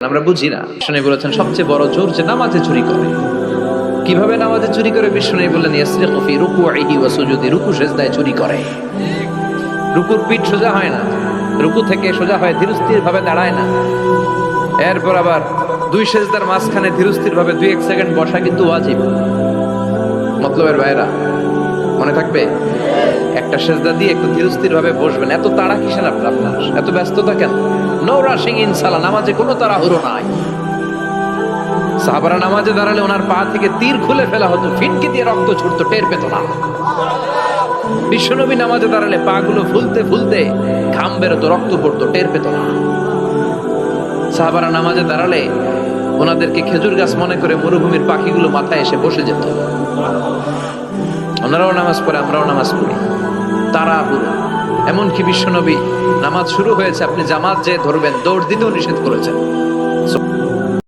আমরা বুঝি না। বিষ্ণু বলেছেন সবচেয়ে বড় চোর যে নামাজে চুরি করে। কিভাবে নামাজে চুরি করে? বিষ্ণু বললেন ইয়াসরিকু ফি রুকুইহি ওয়া সুজুদি, রুকু সিজদায় চুরি করে। রুকুর পিঠ সোজা হয় না, রুকু থেকে সোজা হয় ধীরস্থির ভাবে দাঁড়ায় না। এরপর আবার দুই সিজদার মাঝখানে ধীরস্থির ভাবে 2-1 সেকেন্ড বসা কিন্তু ওয়াজিব। মতলবের ভাইরা মনে থাকবে, একটা সিজদা দিয়ে একটু ধীরস্থির ভাবে বসবেন। এত তাড়া কিসের আপনার? এত ব্যস্ততা কেন? নো রাশিং ইন সালাহ, নামাজে কোনো তাড়াহুড়ো নাই। সাহাবারা নামাজে দাঁড়ালে ওনার পা থেকে তীর খুলে ফেলা হতো, ফিনকি দিয়ে রক্ত ছুটতো, টের পেত না। বিশ্বনবী নামাজে দাঁড়ালে পা গুলো ফুলতে ফুলতে ঘাম বেরোতো, রক্ত পড়তো, টের পেত না। সাহাবারা নামাজে দাঁড়ালে ওনাদেরকে খেজুর গাছ মনে করে মরুভূমির পাখিগুলো মাথায় এসে বসে যেত। ওনারাও নামাজ পড়ে, আমরাও নামাজ পড়ি, তাড়াহুড়ো। এমনকি বিশ্বনবী নামাজ শুরু হয়েছে, আপনি জামাত যে ধরবেন, দৌড় দিতেও নিষেধ করেছেন।